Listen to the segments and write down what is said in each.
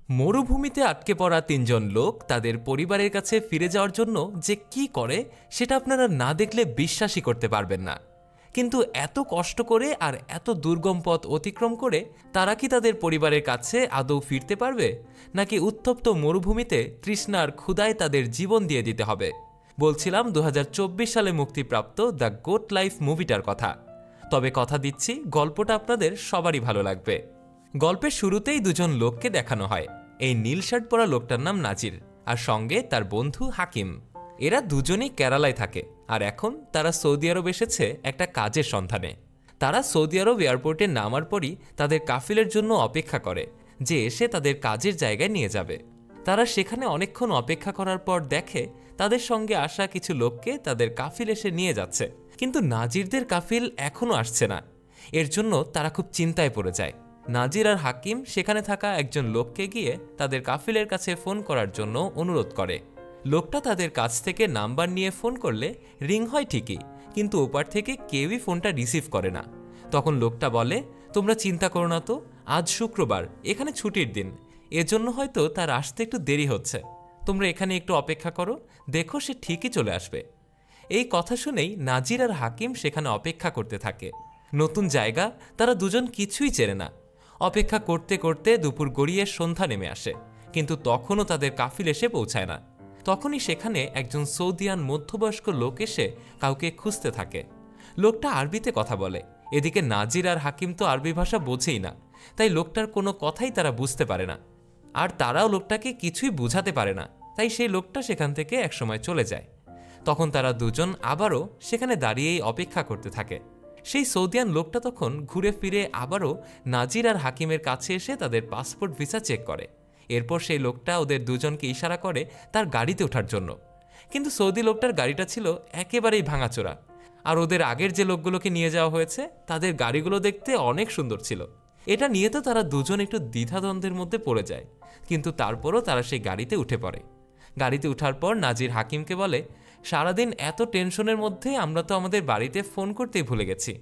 মরুভূমিতে আটকে পড়া তিনজন লোক তাদের পরিবারের কাছে ফিরে যাওয়ার জন্য যে কি করে সেটা আপনারা না দেখলে বিশ্বাসই করতে পারবেন না। কিন্তু এত কষ্ট করে আর এত দুর্গম পথ অতিক্রম করে তারা কি তাদের পরিবারের কাছে আদৌ ফিরতে পারবে, নাকি উত্তপ্ত মরুভূমিতে তৃষ্ণার ক্ষুধায় তাদের জীবন দিয়ে দিতে হবে? বলছিলাম 2024 সালে মুক্তিপ্রাপ্ত দ্য গোট লাইফ মুভিটার কথা। তবে কথা দিচ্ছি, গল্পটা আপনাদের সবারই ভালো লাগবে। গল্পের শুরুতেই দুজন লোককে দেখানো হয়। এই নীল শার্ট পরা লোকটার নাম নাজির, আর সঙ্গে তার বন্ধু হাকিম। এরা দুজনেই কেরালায় থাকে, আর এখন তারা সৌদি আরব এসেছে একটা কাজের সন্ধানে। তারা সৌদি আরব এয়ারপোর্টে নামার পরই তাদের কাফিলের জন্য অপেক্ষা করে যে এসে তাদের কাজের জায়গায় নিয়ে যাবে। তারা সেখানে অনেকক্ষণ অপেক্ষা করার পর দেখে তাদের সঙ্গে আসা কিছু লোককে তাদের কাফিল এসে নিয়ে যাচ্ছে, কিন্তু নাজিরদের কাফিল এখনও আসছে না। এর জন্য তারা খুব চিন্তায় পড়ে যায়। নাজির আর হাকিম সেখানে থাকা একজন লোককে গিয়ে তাদের কাফিলের কাছে ফোন করার জন্য অনুরোধ করে। লোকটা তাদের কাছ থেকে নাম্বার নিয়ে ফোন করলে রিং হয় ঠিকই, কিন্তু ওপার থেকে কেউই ফোনটা রিসিভ করে না। তখন লোকটা বলে, তোমরা চিন্তা করো না তো, আজ শুক্রবার, এখানে ছুটির দিন, এজন্য হয়তো তার আসতে একটু দেরি হচ্ছে। তোমরা এখানে একটু অপেক্ষা করো, দেখো সে ঠিকই চলে আসবে। এই কথা শুনেই নাজির আর হাকিম সেখানে অপেক্ষা করতে থাকে। নতুন জায়গা, তারা দুজন কিছুই চেনে না। অপেক্ষা করতে করতে দুপুর গড়িয়ে সন্ধ্যা নেমে আসে, কিন্তু তখনও তাদের কাফিল এসে পৌঁছায় না। তখনই সেখানে একজন সৌদিয়ান মধ্যবয়স্ক লোক এসে কাউকে খুঁজতে থাকে। লোকটা আরবিতে কথা বলে। এদিকে নাজির আর হাকিম তো আরবি ভাষা বোঝেই না, তাই লোকটার কোনো কথাই তারা বুঝতে পারে না, আর তারাও লোকটাকে কিছুই বুঝাতে পারে না। তাই সেই লোকটা সেখান থেকে একসময় চলে যায়। তখন তারা দুজন আবারও সেখানে দাঁড়িয়েই অপেক্ষা করতে থাকে। সেই সৌদিয়ান লোকটা তখন ঘুরে ফিরে আবারও নাজির আর হাকিমের কাছে এসে তাদের পাসপোর্ট ভিসা চেক করে। এরপর সেই লোকটা ওদের দুজনকে ইশারা করে তার গাড়িতে ওঠার জন্য, কিন্তু সৌদি লোকটার গাড়িটা ছিল একেবারেই ভাঙাচোরা। আর ওদের আগের যে লোকগুলোকে নিয়ে যাওয়া হয়েছে তাদের গাড়িগুলো দেখতে অনেক সুন্দর ছিল। এটা নিয়ে তো তারা দুজন একটু দ্বিধাদ্বন্দ্বের মধ্যে পড়ে যায়, কিন্তু তারপরও তারা সেই গাড়িতে উঠে পড়ে। গাড়িতে ওঠার পর নাজির হাকিমকে বলে, সারাদিন এত টেনশনের মধ্যে আমরা তো আমাদের বাড়িতে ফোন করতেই ভুলে গেছি।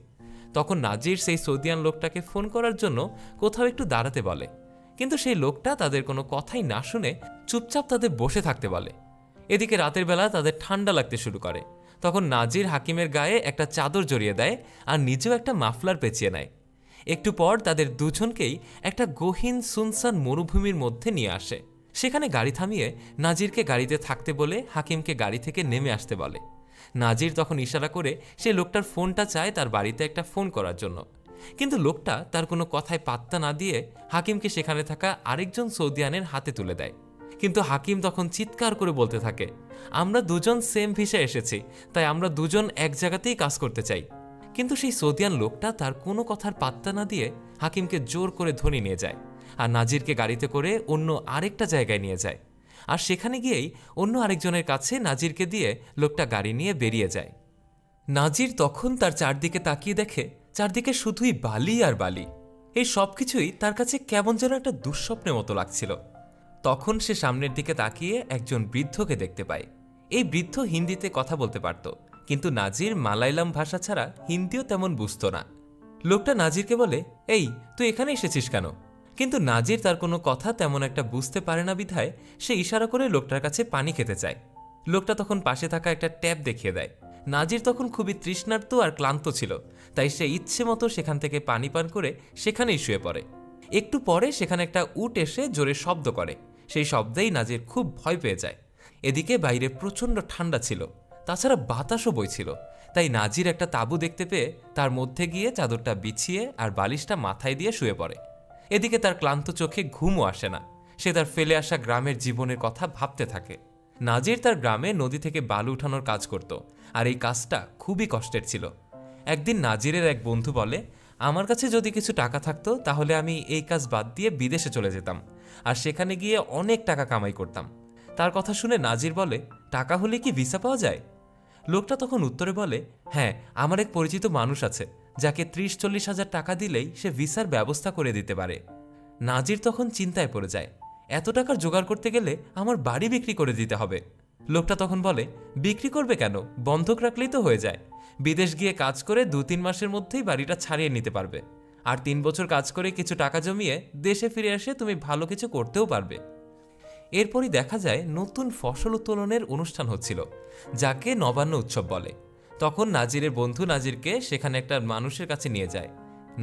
তখন নাজির সেই সৌদিয়ান লোকটাকে ফোন করার জন্য কোথাও একটু দাঁড়াতে বলে, কিন্তু সেই লোকটা তাদের কোনো কথাই না শুনে চুপচাপ তাদের বসে থাকতে বলে। এদিকে রাতের বেলা তাদের ঠান্ডা লাগতে শুরু করে। তখন নাজির হাকিমের গায়ে একটা চাদর জড়িয়ে দেয় আর নিজেও একটা মাফলার পেঁচিয়ে নেয়। একটু পর তাদের দুজনকেই একটা গহীন সুনসান মরুভূমির মধ্যে নিয়ে আসে। সেখানে গাড়ি থামিয়ে নাজিরকে গাড়িতে থাকতে বলে হাকিমকে গাড়ি থেকে নেমে আসতে বলে। নাজির তখন ইশারা করে সে লোকটার ফোনটা চায় তার বাড়িতে একটা ফোন করার জন্য, কিন্তু লোকটা তার কোনো কথায় পাত্তা না দিয়ে হাকিমকে সেখানে থাকা আরেকজন সৌদিয়ানের হাতে তুলে দেয়। কিন্তু হাকিম তখন চিৎকার করে বলতে থাকে, আমরা দুজন সেম ভিসায় এসেছি, তাই আমরা দুজন এক জায়গাতেই কাজ করতে চাই। কিন্তু সেই সৌদিয়ান লোকটা তার কোনো কথার পাত্তা না দিয়ে হাকিমকে জোর করে ধরে নিয়ে যায় আর নাজিরকে গাড়িতে করে অন্য আরেকটা জায়গায় নিয়ে যায়। আর সেখানে গিয়েই অন্য আরেকজনের কাছে নাজিরকে দিয়ে লোকটা গাড়ি নিয়ে বেরিয়ে যায়। নাজির তখন তার চারদিকে তাকিয়ে দেখে চারদিকে শুধুই বালি আর বালি। এই সব কিছুই তার কাছে কেমন যেন একটা দুঃস্বপ্নের মতো লাগছিল। তখন সে সামনের দিকে তাকিয়ে একজন বৃদ্ধকে দেখতে পায়। এই বৃদ্ধ হিন্দিতে কথা বলতে পারত, কিন্তু নাজির মালায়ালাম ভাষা ছাড়া হিন্দিও তেমন বুঝত না। লোকটা নাজিরকে বলে, এই তুই এখানে এসেছিস কেন? কিন্তু নাজির তার কোনো কথা তেমন একটা বুঝতে পারে না বিধায় সে ইশারা করে লোকটার কাছে পানি খেতে চায়। লোকটা তখন পাশে থাকা একটা ট্যাপ দেখিয়ে দেয়। নাজির তখন খুবই তৃষ্ণার্ত আর ক্লান্ত ছিল, তাই সে ইচ্ছে মতো সেখান থেকে পানি পান করে সেখানেই শুয়ে পড়ে। একটু পরে সেখানে একটা উট এসে জোরে শব্দ করে। সেই শব্দেই নাজির খুব ভয় পেয়ে যায়। এদিকে বাইরে প্রচণ্ড ঠান্ডা ছিল, তাছাড়া বাতাসও বইছিল। তাই নাজির একটা তাঁবু দেখতে পেয়ে তার মধ্যে গিয়ে চাদরটা বিছিয়ে আর বালিশটা মাথায় দিয়ে শুয়ে পড়ে। এদিকে তার ক্লান্ত চোখে ঘুমও আসে না। সে তার ফেলে আসা গ্রামের জীবনের কথা ভাবতে থাকে। নাজির তার গ্রামে নদী থেকে বালু উঠানোর কাজ করত, আর এই কাজটা খুবই কষ্টের ছিল। একদিন নাজিরের এক বন্ধু বলে, আমার কাছে যদি কিছু টাকা থাকতো তাহলে আমি এই কাজ বাদ দিয়ে বিদেশে চলে যেতাম আর সেখানে গিয়ে অনেক টাকা কামাই করতাম। তার কথা শুনে নাজির বলে, টাকা হলে কি ভিসা পাওয়া যায়? লোকটা তখন উত্তরে বলে, হ্যাঁ, আমার এক পরিচিত মানুষ আছে যাকে 30-40 হাজার টাকা দিলেই সে ভিসার ব্যবস্থা করে দিতে পারে। নাজির তখন চিন্তায় পড়ে যায়, এত টাকার জোগাড় করতে গেলে আমার বাড়ি বিক্রি করে দিতে হবে। লোকটা তখন বলে, বিক্রি করবে কেন, বন্ধক রাখলেই তো হয়ে যায়। বিদেশ গিয়ে কাজ করে 2-3 মাসের মধ্যেই বাড়িটা ছাড়িয়ে নিতে পারবে। আর 3 বছর কাজ করে কিছু টাকা জমিয়ে দেশে ফিরে এসে তুমি ভালো কিছু করতেও পারবে। এরপরই দেখা যায় নতুন ফসল উত্তোলনের অনুষ্ঠান হচ্ছিল, যাকে নবান্ন উৎসব বলে। তখন নাজিরের বন্ধু নাজিরকে সেখানে একটা মানুষের কাছে নিয়ে যায়।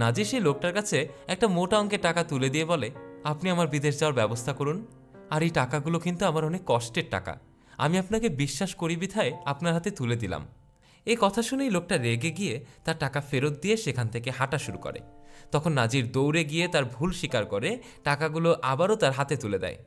নাজির সেই লোকটার কাছে একটা মোটা অঙ্কের টাকা তুলে দিয়ে বলে, আপনি আমার বিদেশ যাওয়ার ব্যবস্থা করুন। আর এই টাকাগুলো কিন্তু আমার অনেক কষ্টের টাকা, আমি আপনাকে বিশ্বাস করি বিধায় আপনার হাতে তুলে দিলাম। এই কথা শুনেই লোকটা রেগে গিয়ে তার টাকা ফেরত দিয়ে সেখান থেকে হাঁটা শুরু করে। তখন নাজির দৌড়ে গিয়ে তার ভুল স্বীকার করে টাকাগুলো আবারও তার হাতে তুলে দেয়।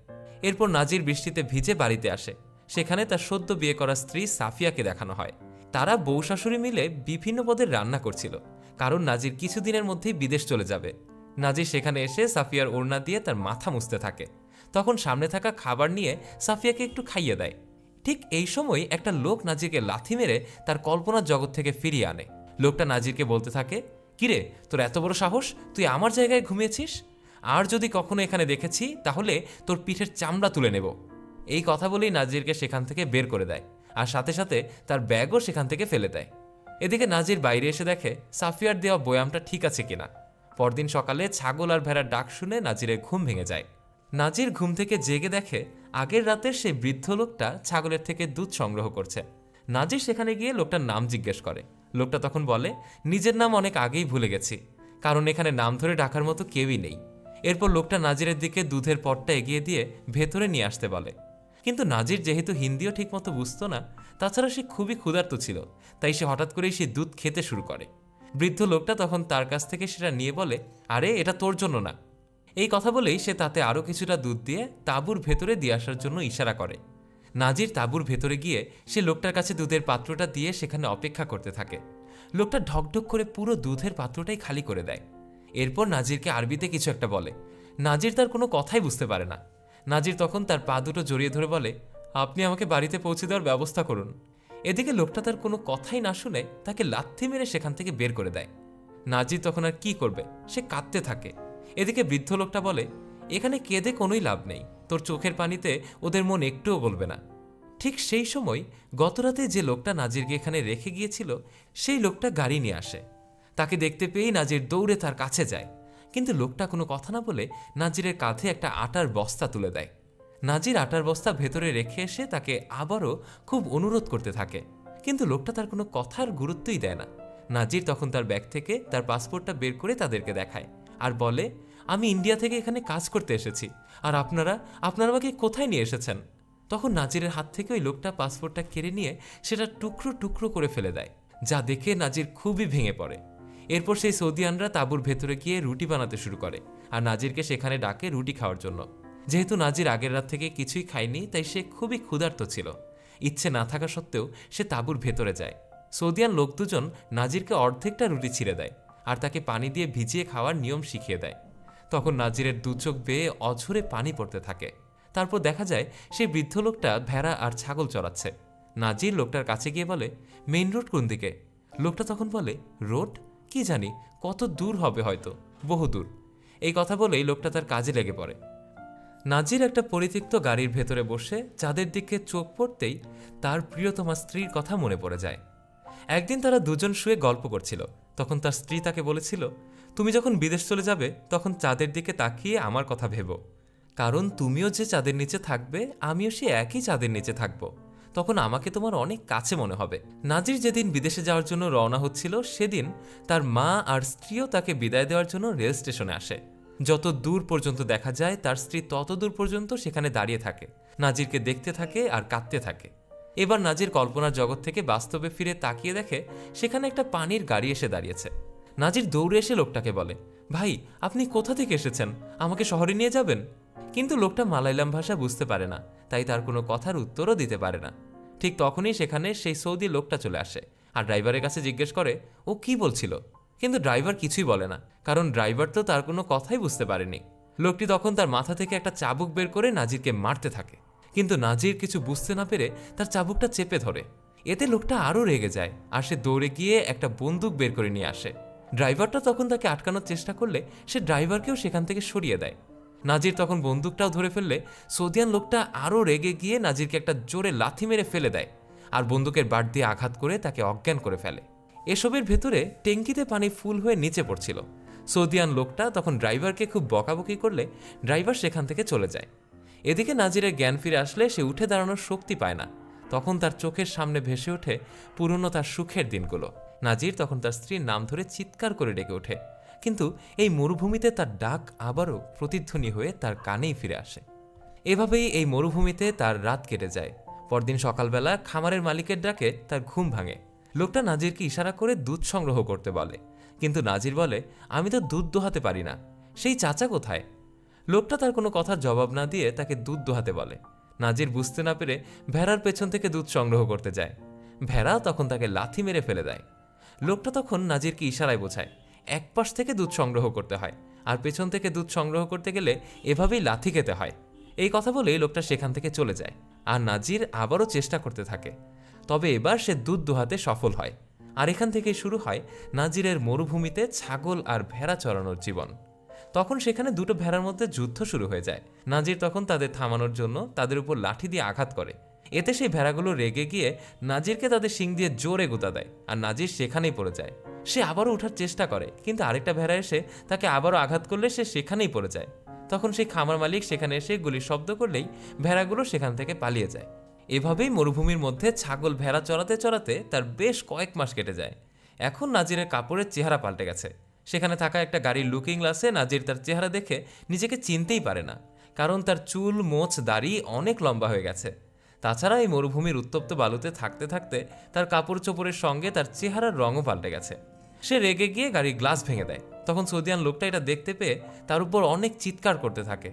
এরপর নাজির বৃষ্টিতে ভিজে বাড়িতে আসে। সেখানে তার সদ্য বিয়ে করা স্ত্রী সাফিয়াকে দেখানো হয়। তারা বউ শাশুড়ি মিলে বিভিন্ন পদের রান্না করছিল, কারণ নাজির কিছুদিনের মধ্যেই বিদেশ চলে যাবে। নাজির সেখানে এসে সাফিয়ার ওড়না দিয়ে তার মাথা মুছতে থাকে। তখন সামনে থাকা খাবার নিয়ে সাফিয়াকে একটু খাইয়ে দেয়। ঠিক এই সময় একটা লোক নাজিরকে লাথি মেরে তার কল্পনার জগৎ থেকে ফিরিয়ে আনে। লোকটা নাজিরকে বলতে থাকে, কিরে, তোর এত বড় সাহস, তুই আমার জায়গায় ঘুমিয়েছিস? আর যদি কখনো এখানে দেখেছি তাহলে তোর পিঠের চামড়া তুলে নেব। এই কথা বলেই নাজিরকে সেখান থেকে বের করে দেয়, আর সাথে সাথে তার ব্যাগও সেখান থেকে ফেলে দেয়। এদিকে নাজির বাইরে এসে দেখে সাফিয়ার দেওয়া বয়ামটা ঠিক আছে কিনা। পরদিন সকালে ছাগল আর ভেড়ার ডাক শুনে নাজিরের ঘুম ভেঙে যায়। নাজির ঘুম থেকে জেগে দেখে আগের রাতের সেই বৃদ্ধ লোকটা ছাগলের থেকে দুধ সংগ্রহ করছে। নাজির সেখানে গিয়ে লোকটার নাম জিজ্ঞেস করে। লোকটা তখন বলে, নিজের নাম অনেক আগেই ভুলে গেছি, কারণ এখানে নাম ধরে ডাকার মতো কেউই নেই। এরপর লোকটা নাজিরের দিকে দুধের পটটা এগিয়ে দিয়ে ভেতরে নিয়ে আসতে বলে। কিন্তু নাজির যেহেতু হিন্দিও ঠিকমতো বুঝতো না, তাছাড়া সে খুবই ক্ষুধার্ত ছিল, তাই সে হঠাৎ করেই সে দুধ খেতে শুরু করে। বৃদ্ধ লোকটা তখন তার কাছ থেকে সেটা নিয়ে বলে, আরে এটা তোর জন্য না। এই কথা বলেই সে তাতে আরও কিছুটা দুধ দিয়ে তাঁবুর ভেতরে দিয়ে আসার জন্য ইশারা করে। নাজির তাঁবুর ভেতরে গিয়ে সে লোকটার কাছে দুধের পাত্রটা দিয়ে সেখানে অপেক্ষা করতে থাকে। লোকটা ঢকঢক করে পুরো দুধের পাত্রটাই খালি করে দেয়। এরপর নাজিরকে আরবিতে কিছু একটা বলে। নাজির তার কোনো কথাই বুঝতে পারে না। নাজির তখন তার পা দুটো জড়িয়ে ধরে বলে, আপনি আমাকে বাড়িতে পৌঁছে দেওয়ার ব্যবস্থা করুন। এদিকে লোকটা তার কোনো কথাই না শুনে তাকে লাথি মেরে সেখান থেকে বের করে দেয়। নাজির তখন আর কি করবে, সে কাঁদতে থাকে। এদিকে বৃদ্ধ লোকটা বলে, এখানে কেঁদে কোনোই লাভ নেই, তোর চোখের পানিতে ওদের মন একটুও গলবে না। ঠিক সেই সময় গতরাতে যে লোকটা নাজিরকে এখানে রেখে গিয়েছিল সেই লোকটা গাড়ি নিয়ে আসে। তাকে দেখতে পেয়েই নাজির দৌড়ে তার কাছে যায়, কিন্তু লোকটা কোনো কথা না বলে নাজিরের কাঁধে একটা আটার বস্তা তুলে দেয়। নাজির আটার বস্তা ভেতরে রেখে এসে তাকে আবারও খুব অনুরোধ করতে থাকে, কিন্তু লোকটা তার কোনো কথার গুরুত্বই দেয় না। নাজির তখন তার ব্যাগ থেকে তার পাসপোর্টটা বের করে তাদেরকে দেখায় আর বলে, আমি ইন্ডিয়া থেকে এখানে কাজ করতে এসেছি, আর আপনারা আমাকে কোথায় নিয়ে এসেছেন? তখন নাজিরের হাত থেকে ওই লোকটা পাসপোর্টটা কেড়ে নিয়ে সেটা টুকরো টুকরো করে ফেলে দেয়, যা দেখে নাজির খুবই ভেঙে পড়ে। এরপর সেই সৌদিয়ানরা তাঁবুর ভেতরে গিয়ে রুটি বানাতে শুরু করে আর নাজিরকে সেখানে ডাকে রুটি খাওয়ার জন্য। যেহেতু নাজির আগের রাত থেকে কিছুই খায়নি, তাই সে খুবই ক্ষুধার্ত ছিল। ইচ্ছে না থাকা সত্ত্বেও সে তাঁবুর ভেতরে যায়। সৌদিয়ান লোক দুজন নাজিরকে অর্ধেকটা রুটি ছিঁড়ে দেয় আর তাকে পানি দিয়ে ভিজিয়ে খাওয়ার নিয়ম শিখিয়ে দেয়। তখন নাজিরের দু চোখ বেয়ে অঝরে পানি পড়তে থাকে। তারপর দেখা যায় সেই বৃদ্ধ লোকটা ভেড়া আর ছাগল চড়াচ্ছে। নাজির লোকটার কাছে গিয়ে বলে, মেইন রোড কোন দিকে? লোকটা তখন বলে, রোড কি জানি, কত দূর হবে, হয়তো বহু দূর। এই কথা বলেই লোকটা তার কাজে লেগে পড়ে। নাজির একটা পরিত্যক্ত গাড়ির ভেতরে বসে চাঁদের দিকে চোখ পড়তেই তার প্রিয়তমা স্ত্রীর কথা মনে পড়ে যায়। একদিন তারা দুজন শুয়ে গল্প করছিল, তখন তার স্ত্রী তাকে বলেছিল, তুমি যখন বিদেশ চলে যাবে তখন চাঁদের দিকে তাকিয়ে আমার কথা ভেবো, কারণ তুমিও যে চাঁদের নিচে থাকবে আমিও সে একই চাঁদের নিচে থাকবো, তখন আমাকে তোমার অনেক কাছে মনে হবে। নাজির যেদিন বিদেশে যাওয়ার জন্য রওনা হচ্ছিল সেদিন তার মা আর স্ত্রীও তাকে বিদায় দেওয়ার জন্য রেল স্টেশনে আসে। যত দূর পর্যন্ত দেখা যায় তার স্ত্রী তত দূর পর্যন্ত সেখানে দাঁড়িয়ে থাকে, নাজিরকে দেখতে থাকে আর কাঁদতে থাকে। এবার নাজির কল্পনার জগৎ থেকে বাস্তবে ফিরে তাকিয়ে দেখে সেখানে একটা পানির গাড়ি এসে দাঁড়িয়েছে। নাজির দৌড়ে এসে লোকটাকে বলে, ভাই আপনি কোথা থেকে এসেছেন, আমাকে শহরে নিয়ে যাবেন? কিন্তু লোকটা মালায়ালাম ভাষা বুঝতে পারে না, তাই তার কোনো কথার উত্তরও দিতে পারে না। ঠিক তখনই সেখানে সেই সৌদি লোকটা চলে আসে আর ড্রাইভারের কাছে জিজ্ঞেস করে ও কি বলছিল, কিন্তু ড্রাইভার কিছুই বলে না, কারণ ড্রাইভার তো তার কোনো কথাই বুঝতে পারেনি। লোকটি তখন তার মাথা থেকে একটা চাবুক বের করে নাজিরকে মারতে থাকে, কিন্তু নাজির কিছু বুঝতে না পেরে তার চাবুকটা চেপে ধরে। এতে লোকটা আরও রেগে যায় আর সে দৌড়ে গিয়ে একটা বন্দুক বের করে নিয়ে আসে। ড্রাইভারটা তখন তাকে আটকানোর চেষ্টা করলে সে ড্রাইভারকেও সেখান থেকে সরিয়ে দেয়। নাজির তখন বন্দুকটাও ধরে ফেললে সৌদিয়ান লোকটা আরও রেগে গিয়ে নাজিরকে একটা জোরে লাথি মেরে ফেলে দেয় আর বন্দুকের বাট দিয়ে আঘাত করে তাকে অজ্ঞান করে ফেলে। এসবের ভেতরে ট্যাঙ্কিতে পানি ফুল হয়ে নিচে পড়ছিল। সৌদিয়ান লোকটা তখন ড্রাইভারকে খুব বকাবকি করলে ড্রাইভার সেখান থেকে চলে যায়। এদিকে নাজিরের জ্ঞান ফিরে আসলে সে উঠে দাঁড়ানোর শক্তি পায় না। তখন তার চোখের সামনে ভেসে ওঠে পুরনো তার সুখের দিনগুলো। নাজির তখন তার স্ত্রীর নাম ধরে চিৎকার করে ডেকে ওঠে, কিন্তু এই মরুভূমিতে তার ডাক আবারও প্রতিধ্বনি হয়ে তার কানেই ফিরে আসে। এভাবেই এই মরুভূমিতে তার রাত কেটে যায়। পরদিন সকালবেলা খামারের মালিকের ডাকে তার ঘুম ভাঙে। লোকটা নাজিরকে ইশারা করে দুধ সংগ্রহ করতে বলে, কিন্তু নাজির বলে, আমি তো দুধ দোহাতে পারি না, সেই চাচা কোথায়? লোকটা তার কোনো কথার জবাব না দিয়ে তাকে দুধ দোহাতে বলে। নাজির বুঝতে না পেরে ভেড়ার পেছন থেকে দুধ সংগ্রহ করতে যায়। ভেড়া তখন তাকে লাথি মেরে ফেলে দেয়। লোকটা তখন নাজিরকে ইশারায় বোঝায় এক পাশ থেকে দুধ সংগ্রহ করতে হয়, আর পেছন থেকে দুধ সংগ্রহ করতে গেলে এভাবেই লাথি খেতে হয়। এই কথা বলেই লোকটা সেখান থেকে চলে যায়, আর নাজির আবারও চেষ্টা করতে থাকে। তবে এবার সে দুধ দোহাতে সফল হয়। আর এখান থেকেই শুরু হয় নাজিরের মরুভূমিতে ছাগল আর ভেড়া চড়ানোর জীবন। তখন সেখানে দুটো ভেড়ার মধ্যে যুদ্ধ শুরু হয়ে যায়। নাজির তখন তাদের থামানোর জন্য তাদের উপর লাঠি দিয়ে আঘাত করে। এতে সেই ভেড়াগুলো রেগে গিয়ে নাজিরকে তাদের শিং দিয়ে জোরে গুঁতা দেয়, আর নাজির সেখানেই পড়ে যায়। সে আবারও ওঠার চেষ্টা করে, কিন্তু আরেকটা ভেড়া এসে তাকে আবারও আঘাত করলে সে সেখানেই পড়ে যায়। তখন সেই খামার মালিক সেখানে এসে গুলির শব্দ করলেই ভেড়াগুলো সেখান থেকে পালিয়ে যায়। এভাবেই মরুভূমির মধ্যে ছাগল ভেড়া চড়াতে চড়াতে তার বেশ কয়েক মাস কেটে যায়। এখন নাজিরের কাপড়ের চেহারা পাল্টে গেছে। সেখানে থাকা একটা গাড়ির লুকিং গ্লাসে নাজির তার চেহারা দেখে নিজেকে চিনতেই পারে না, কারণ তার চুল মোচ দাড়ি অনেক লম্বা হয়ে গেছে। তাছাড়া এই মরুভূমির উত্তপ্ত বালুতে থাকতে থাকতে তার কাপড় চোপড়ের সঙ্গে তার চেহারার রঙও পাল্টে গেছে। সে রেগে গিয়ে গাড়ির গ্লাস ভেঙে দেয়। তখন সৌদিয়ান লোকটা এটা দেখতে পেয়ে তার উপর অনেক চিৎকার করতে থাকে।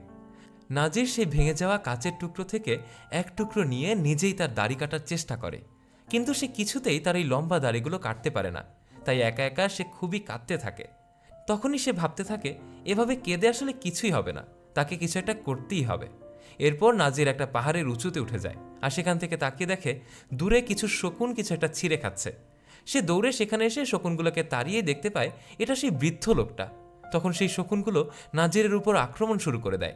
নাজির সেই ভেঙে যাওয়া কাচের টুকরো থেকে এক টুকরো নিয়ে নিজেই তার দাড়ি কাটার চেষ্টা করে, কিন্তু সে কিছুতেই তার এই লম্বা দাড়িগুলো কাটতে পারে না। তাই একা একা সে খুবই কাঁদতে থাকে। তখনই সে ভাবতে থাকে এভাবে কেঁদে আসলে কিছুই হবে না, তাকে কিছু একটা করতেই হবে। এরপর নাজির একটা পাহাড়ের উঁচুতে উঠে যায়, আর সেখান থেকে তাকিয়ে দেখে দূরে কিছু শকুন কিছু একটা ছিঁড়ে খাচ্ছে। সে দৌড়ে সেখানে এসে শকুনগুলোকে তাড়িয়ে দেখতে পায় এটা সেই বৃদ্ধ লোকটা। তখন সেই শকুনগুলো নাজিরের উপর আক্রমণ শুরু করে দেয়।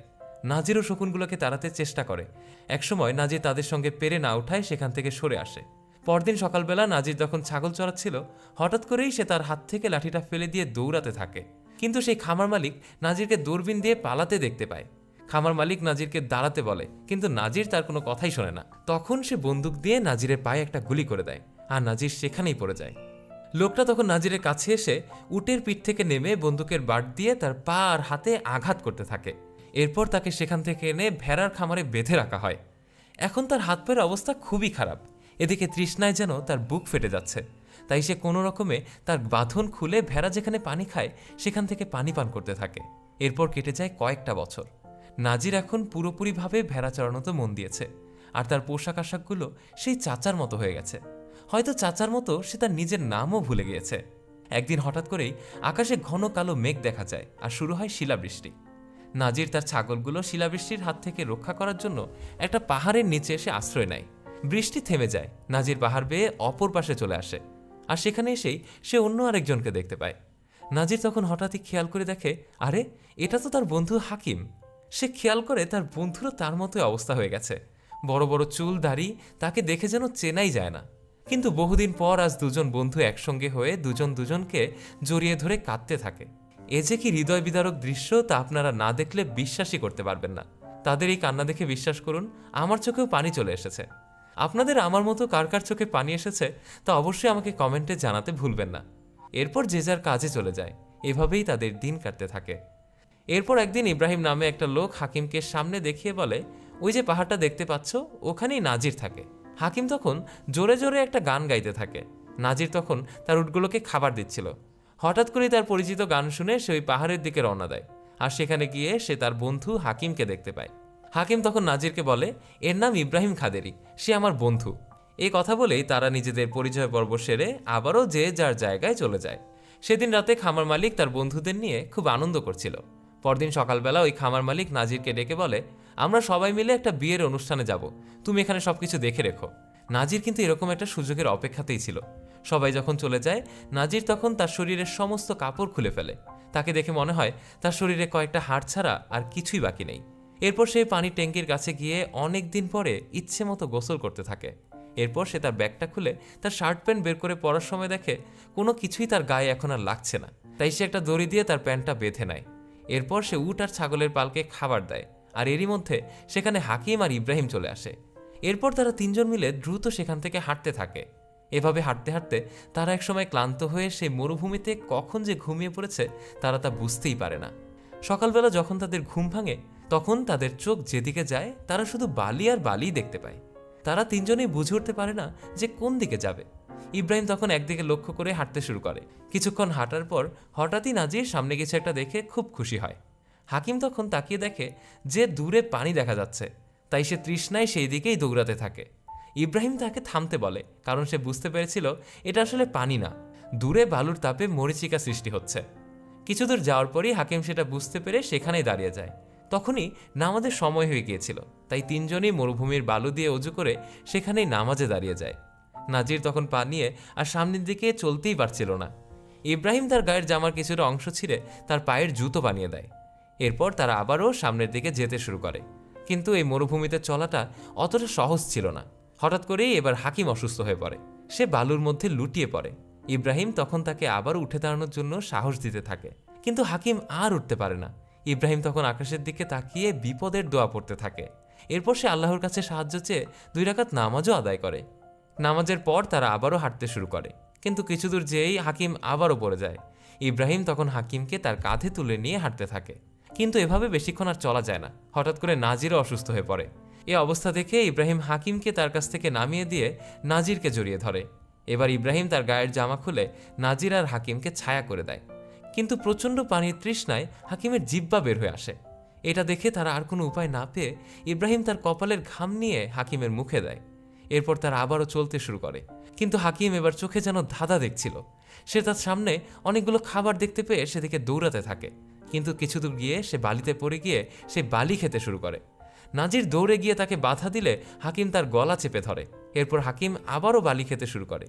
নাজিরও শকুনগুলোকে তাড়াতে চেষ্টা করে। একসময় নাজির তাদের সঙ্গে পেরে না ওঠায় সেখান থেকে সরে আসে। পরদিন সকালবেলা নাজির যখন ছাগল চড়াচ্ছিল, হঠাৎ করেই সে তার হাত থেকে লাঠিটা ফেলে দিয়ে দৌড়াতে থাকে। কিন্তু সেই খামার মালিক নাজিরকে দূরবীন দিয়ে পালাতে দেখতে পায়। খামার মালিক নাজিরকে দাঁড়াতে বলে, কিন্তু নাজির তার কোনো কথাই শোনে না। তখন সে বন্দুক দিয়ে নাজিরের পায়ে একটা গুলি করে দেয়, আর নাজির সেখানেই পড়ে যায়। লোকটা তখন নাজিরের কাছে এসে উটের পিঠ থেকে নেমে বন্দুকের বাট দিয়ে তার পা আর হাতে আঘাত করতে থাকে। এরপর তাকে সেখান থেকে এনে ভেড়ার খামারে বেঁধে রাখা হয়। এখন তার হাত পায়ের অবস্থা খুবই খারাপ। এদিকে তৃষ্ণায় যেন তার বুক ফেটে যাচ্ছে। তাই সে কোনো রকমে তার বাঁধন খুলে ভেড়া যেখানে পানি খায় সেখান থেকে পানি পান করতে থাকে। এরপর কেটে যায় কয়েকটা বছর। নাজির এখন পুরোপুরিভাবে ভেড়া চড়ানোতে মন দিয়েছে, আর তার পোশাক আশাকগুলো সেই চাচার মতো হয়ে গেছে। হয়তো চাচার মতো সে তার নিজের নামও ভুলে গিয়েছে। একদিন হঠাৎ করেই আকাশে ঘন কালো মেঘ দেখা যায়, আর শুরু হয় শিলাবৃষ্টি। নাজির তার ছাগলগুলো শিলাবৃষ্টির হাত থেকে রক্ষা করার জন্য একটা পাহাড়ের নিচে এসে আশ্রয় নেয়। বৃষ্টি থেমে যায়। নাজির পাহাড় বেয়ে অপর পাশে চলে আসে, আর সেখানে এসেই সে অন্য আরেকজনকে দেখতে পায়। নাজির তখন হঠাৎই খেয়াল করে দেখে, আরে এটা তো তার বন্ধু হাকিম। সে খেয়াল করে তার বন্ধুরও তার মতোই অবস্থা হয়ে গেছে। বড় বড় চুল দাড়ি, তাকে দেখে যেন চেনাই যায় না। কিন্তু বহুদিন পর আজ দুজন বন্ধু একসঙ্গে হয়ে দুজন দুজনকে জড়িয়ে ধরে কাঁদতে থাকে। এ যে কি হৃদয় বিদারক দৃশ্য তা আপনারা না দেখলে বিশ্বাসই করতে পারবেন না। তাদের এই কান্না দেখে বিশ্বাস করুন, আমার চোখেও পানি চলে এসেছে। আপনাদের আমার মতো কার কার চোখে পানি এসেছে তা অবশ্যই আমাকে কমেন্টে জানাতে ভুলবেন না। এরপর যে যার কাজে চলে যায়। এভাবেই তাদের দিন কাটতে থাকে। এরপর একদিন ইব্রাহিম নামে একটা লোক হাকিমকে সামনে দেখিয়ে বলে, ওই যে পাহাড়টা দেখতে পাচ্ছ, ওখানেই নাজির থাকে। হাকিম তখন জোরে জোরে একটা গান গাইতে থাকে। নাজির তখন তার উটগুলোকে খাবার দিচ্ছিল। হঠাৎ করেই তার পরিচিত গান শুনে সে ওই পাহাড়ের দিকে রওনা দেয়, আর সেখানে গিয়ে সে তার বন্ধু হাকিমকে দেখতে পায়। হাকিম তখন নাজিরকে বলে, এর নাম ইব্রাহিম খাদেরি, সে আমার বন্ধু। এই কথা বলেই তারা নিজেদের পরিচয় পর্ব সেরে আবারও যে যার জায়গায় চলে যায়। সেদিন রাতে খামার মালিক তার বন্ধুদের নিয়ে খুব আনন্দ করছিল। পরদিন সকালবেলা ওই খামার মালিক নাজিরকে ডেকে বলে, আমরা সবাই মিলে একটা বিয়ের অনুষ্ঠানে যাব, তুমি এখানে সবকিছু দেখে রেখো। নাজির কিন্তু এরকম একটা সুযোগের অপেক্ষাতেই ছিল। সবাই যখন চলে যায়, নাজির তখন তার শরীরের সমস্ত কাপড় খুলে ফেলে। তাকে দেখে মনে হয় তার শরীরে কয়েকটা হাড় ছাড়া আর কিছুই বাকি নেই। এরপর সে পানির ট্যাঙ্কির কাছে গিয়ে অনেক দিন পরে ইচ্ছে মতো গোসল করতে থাকে। এরপর সে তার ব্যাগটা খুলে তার শার্ট প্যান্ট বের করে পরার সময় দেখে কোনো কিছুই তার গায়ে এখন আর লাগছে না। তাই সে একটা দড়ি দিয়ে তার প্যান্টটা বেঁধে নেয়। এরপর সে উট আর ছাগলের পালকে খাবার দেয়, আর এরই মধ্যে সেখানে হাকিম আর ইব্রাহিম চলে আসে। এরপর তারা তিনজন মিলে দ্রুত সেখান থেকে হাঁটতে থাকে। এভাবে হাঁটতে হাঁটতে তারা একসময় ক্লান্ত হয়ে সেই মরুভূমিতে কখন যে ঘুমিয়ে পড়েছে তারা তা বুঝতেই পারে না। সকালবেলা যখন তাদের ঘুম ভাঙে তখন তাদের চোখ যেদিকে যায় তারা শুধু বালি আর বালিই দেখতে পায়। তারা তিনজনেই বুঝে উঠতে পারে না যে কোন দিকে যাবে। ইব্রাহিম তখন একদিকে লক্ষ্য করে হাঁটতে শুরু করে। কিছুক্ষণ হাঁটার পর হঠাৎই নাজির সামনে কিছু একটা দেখে খুব খুশি হয়। হাকিম তখন তাকিয়ে দেখে যে দূরে পানি দেখা যাচ্ছে, তাই সে তৃষ্ণায় সেই দিকেই দৌড়াতে থাকে। ইব্রাহিম তাকে থামতে বলে, কারণ সে বুঝতে পেরেছিল এটা আসলে পানি না, দূরে বালুর তাপে মরীচিকা সৃষ্টি হচ্ছে। কিছু দূর যাওয়ার পরই হাকিম সেটা বুঝতে পেরে সেখানেই দাঁড়িয়ে যায়। তখনই নামাজের সময় হয়ে গিয়েছিল, তাই তিনজনই মরুভূমির বালু দিয়ে অজু করে সেখানেই নামাজে দাঁড়িয়ে যায়। নাজির তখন পা নিয়ে আর সামনের দিকে চলতেই পারছিল না। ইব্রাহিম তার গায়ের জামার কিছুটা অংশ ছিঁড়ে তার পায়ের জুতো বানিয়ে দেয়। এরপর তারা আবারও সামনের দিকে যেতে শুরু করে, কিন্তু এই মরুভূমিতে চলাটা অতটা সহজ ছিল না। হঠাৎ করেই এবার হাকিম অসুস্থ হয়ে পড়ে, সে বালুর মধ্যে লুটিয়ে পড়ে। ইব্রাহিম তখন তাকে আবার উঠে দাঁড়ানোর জন্য সাহস দিতে থাকে, কিন্তু হাকিম আর উঠতে পারে না। ইব্রাহিম তখন আকাশের দিকে তাকিয়ে বিপদের দোয়া পড়তে থাকে। এরপর সে আল্লাহর কাছে সাহায্য চেয়ে 2 রাকাত নামাজও আদায় করে। নামাজের পর তারা আবারও হাঁটতে শুরু করে, কিন্তু কিছু দূর যেয়েই হাকিম আবারও পড়ে যায়। ইব্রাহিম তখন হাকিমকে তার কাঁধে তুলে নিয়ে হাঁটতে থাকে, কিন্তু এভাবে বেশিক্ষণ আর চলা যায় না। হঠাৎ করে নাজিরও অসুস্থ হয়ে পড়ে। এ অবস্থা দেখে ইব্রাহিম হাকিমকে তার কাছ থেকে নামিয়ে দিয়ে নাজিরকে জড়িয়ে ধরে। এবার ইব্রাহিম তার গায়ের জামা খুলে নাজির আর হাকিমকে ছায়া করে দেয়, কিন্তু প্রচণ্ড পানির তৃষ্ণায় হাকিমের জিহ্বা বের হয়ে আসে। এটা দেখে তারা আর কোনো উপায় না পেয়ে ইব্রাহিম তার কপালের ঘাম নিয়ে হাকিমের মুখে দেয়। এরপর তারা আবারও চলতে শুরু করে, কিন্তু হাকিম এবার চোখে যেন ধাঁধা দেখছিল। সে তার সামনে অনেকগুলো খাবার দেখতে পেয়ে সেদিকে দৌড়াতে থাকে, কিন্তু কিছু দূর গিয়ে সে বালিতে পড়ে গিয়ে সে বালি খেতে শুরু করে। নাজির দৌড়ে গিয়ে তাকে বাধা দিলে হাকিম তার গলা চেপে ধরে। এরপর হাকিম আবারও বালি খেতে শুরু করে।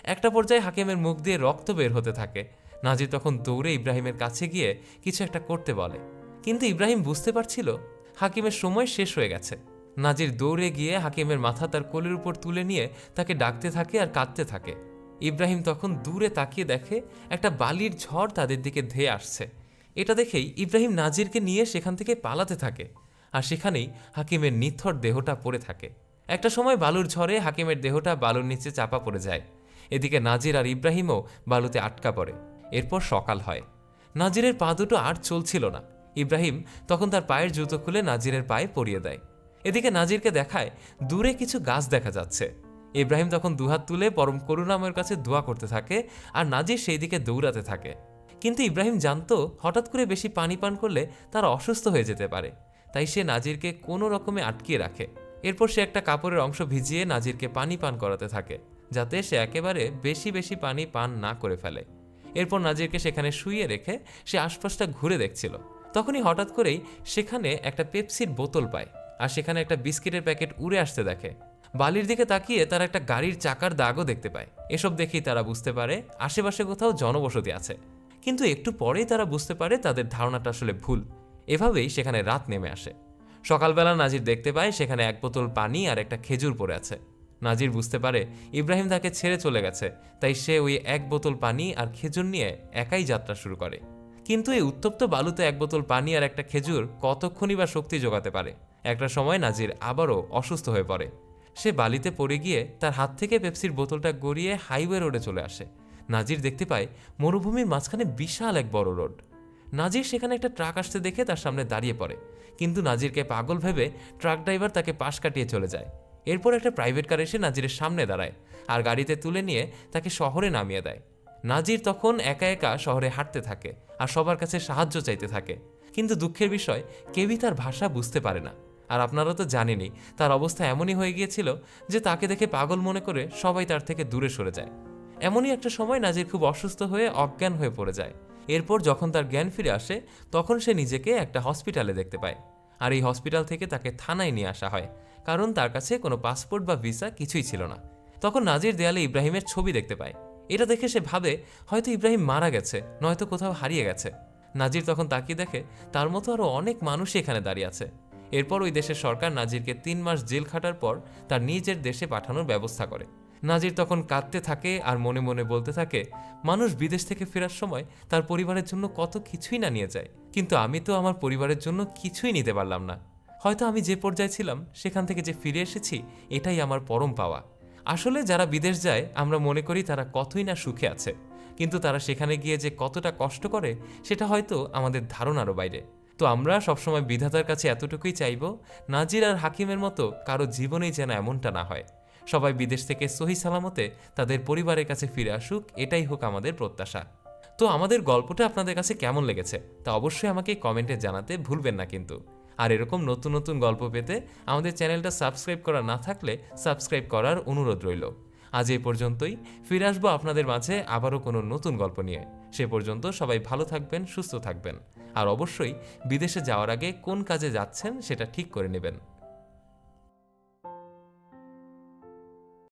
একটা পর্যায়ে হাকিমের মুখ দিয়ে রক্ত বের হতে থাকে। নাজির তখন দৌড়ে ইব্রাহিমের কাছে গিয়ে কিছু একটা করতে বলে, কিন্তু ইব্রাহিম বুঝতে পারছিল হাকিমের সময় শেষ হয়ে গেছে। নাজির দৌড়ে গিয়ে হাকিমের মাথা তার কোলের উপর তুলে নিয়ে তাকে ডাকতে থাকে আর কাঁদতে থাকে। ইব্রাহিম তখন দূরে তাকিয়ে দেখে একটা বালির ঝড় তাদের দিকে ধেয়ে আসছে। এটা দেখেই ইব্রাহিম নাজিরকে নিয়ে সেখান থেকে পালাতে থাকে, আর সেখানেই হাকিমের নিথর দেহটা পড়ে থাকে। একটা সময় বালুর ঝড়ে হাকিমের দেহটা বালুর নিচে চাপা পড়ে যায়। এদিকে নাজির আর ইব্রাহিমও বালুতে আটকা পড়ে। এরপর সকাল হয়। নাজিরের পা দুটো আর চলছিল না। ইব্রাহিম তখন তার পায়ের জুতো খুলে নাজিরের পায়ে পরিয়ে দেয়। এদিকে নাজিরকে দেখায় দূরে কিছু গাছ দেখা যাচ্ছে। ইব্রাহিম তখন দুহাত তুলে পরম করুণাময়ের কাছে দোয়া করতে থাকে, আর নাজির সেই দিকে দৌড়াতে থাকে। কিন্তু ইব্রাহিম জানতো হঠাৎ করে বেশি পানি পান করলে তারা অসুস্থ হয়ে যেতে পারে, তাই সে নাজিরকে কোনো রকমে আটকিয়ে রাখে। এরপর সে একটা কাপড়ের অংশ ভিজিয়ে নাজিরকে পানি পান করাতে থাকে, যাতে সে একেবারে বেশি বেশি পানি পান না করে ফেলে। এরপর নাজিরকে সেখানে শুইয়ে রেখে সে আশপাশটা ঘুরে দেখছিল। তখনই হঠাৎ করেই সেখানে একটা পেপসির বোতল পায়, আর সেখানে একটা বিস্কিটের প্যাকেট উড়ে আসতে দেখে। বালির দিকে তাকিয়ে তারা একটা গাড়ির চাকার দাগও দেখতে পায়। এসব দেখেই তারা বুঝতে পারে আশেপাশে কোথাও জনবসতি আছে, কিন্তু একটু পরেই তারা বুঝতে পারে তাদের ধারণাটা আসলে ভুল। এভাবেই সেখানে রাত নেমে আসে। সকালবেলা নাজির দেখতে পায় সেখানে 1 বোতল পানি আর একটা খেজুর পড়ে আছে। নাজির বুঝতে পারে ইব্রাহিম তাকে ছেড়ে চলে গেছে, তাই সে ওই 1 বোতল পানি আর খেজুর নিয়ে একাই যাত্রা শুরু করে। কিন্তু এই উত্তপ্ত বালুতে 1 বোতল পানি আর একটা খেজুর কতক্ষণই বা শক্তি যোগাতে পারে। একটা সময় নাজির আবারও অসুস্থ হয়ে পড়ে। সে বালিতে পড়ে গিয়ে তার হাত থেকে পেপসির বোতলটা গড়িয়ে হাইওয়ে রোডে চলে আসে। নাজির দেখতে পায় মরুভূমির মাঝখানে বিশাল এক বড় রোড। নাজির সেখানে একটা ট্রাক আসতে দেখে তার সামনে দাঁড়িয়ে পড়ে, কিন্তু নাজিরকে পাগল ভেবে ট্রাক ড্রাইভার তাকে পাশ কাটিয়ে চলে যায়। এরপর একটা প্রাইভেট কার এসে নাজিরের সামনে দাঁড়ায় আর গাড়িতে তুলে নিয়ে তাকে শহরে নামিয়ে দেয়। নাজির তখন একা একা শহরে হাঁটতে থাকে আর সবার কাছে সাহায্য চাইতে থাকে, কিন্তু দুঃখের বিষয় কেউই তার ভাষা বুঝতে পারে না। আর আপনারা তো জানেনই তার অবস্থা এমনই হয়ে গিয়েছিল যে তাকে দেখে পাগল মনে করে সবাই তার থেকে দূরে সরে যায়। এমনই একটা সময় নাজির খুব অসুস্থ হয়ে অজ্ঞান হয়ে পড়ে যায়। এরপর যখন তার জ্ঞান ফিরে আসে তখন সে নিজেকে একটা হসপিটালে দেখতে পায়, আর এই হসপিটাল থেকে তাকে থানায় নিয়ে আসা হয়, কারণ তার কাছে কোনো পাসপোর্ট বা ভিসা কিছুই ছিল না। তখন নাজির দেয়ালে ইব্রাহিমের ছবি দেখতে পায়। এটা দেখে সে ভাবে হয়তো ইব্রাহিম মারা গেছে, নয়তো কোথাও হারিয়ে গেছে। নাজির তখন তাকিয়ে দেখে তার মতো আরও অনেক মানুষই এখানে দাঁড়িয়ে আছে। এরপর ওই দেশের সরকার নাজিরকে 3 মাস জেল খাটার পর তার নিজের দেশে পাঠানোর ব্যবস্থা করে। নাজির তখন কাঁদতে থাকে আর মনে মনে বলতে থাকে, মানুষ বিদেশ থেকে ফেরার সময় তার পরিবারের জন্য কত কিছুই না নিয়ে যায়, কিন্তু আমি তো আমার পরিবারের জন্য কিছুই নিতে পারলাম না। হয়তো আমি যে পর্যায়ে ছিলাম সেখান থেকে যে ফিরে এসেছি এটাই আমার পরম পাওয়া। আসলে যারা বিদেশ যায় আমরা মনে করি তারা কতই না সুখে আছে, কিন্তু তারা সেখানে গিয়ে যে কতটা কষ্ট করে সেটা হয়তো আমাদের ধারণারও বাইরে। তো আমরা সবসময় বিধাতার কাছে এতটুকুই চাইব, নাজির আর হাকিমের মতো কারো জীবনেই যেন এমনটা না হয়। সবাই বিদেশ থেকে সহি সালামতে তাদের পরিবারের কাছে ফিরে আসুক, এটাই হোক আমাদের প্রত্যাশা। তো আমাদের গল্পটা আপনাদের কাছে কেমন লেগেছে তা অবশ্যই আমাকে কমেন্টে জানাতে ভুলবেন না কিন্তু। আর এরকম নতুন নতুন গল্প পেতে আমাদের চ্যানেলটা সাবস্ক্রাইব করা না থাকলে সাবস্ক্রাইব করার অনুরোধ রইল। আজ এই পর্যন্তই, ফিরে আসবো আপনাদের মাঝে আবারও কোনো নতুন গল্প নিয়ে। সে পর্যন্ত সবাই ভালো থাকবেন, সুস্থ থাকবেন, আর অবশ্যই বিদেশে যাওয়ার আগে কোন কাজে যাচ্ছেন সেটা ঠিক করে নেবেন।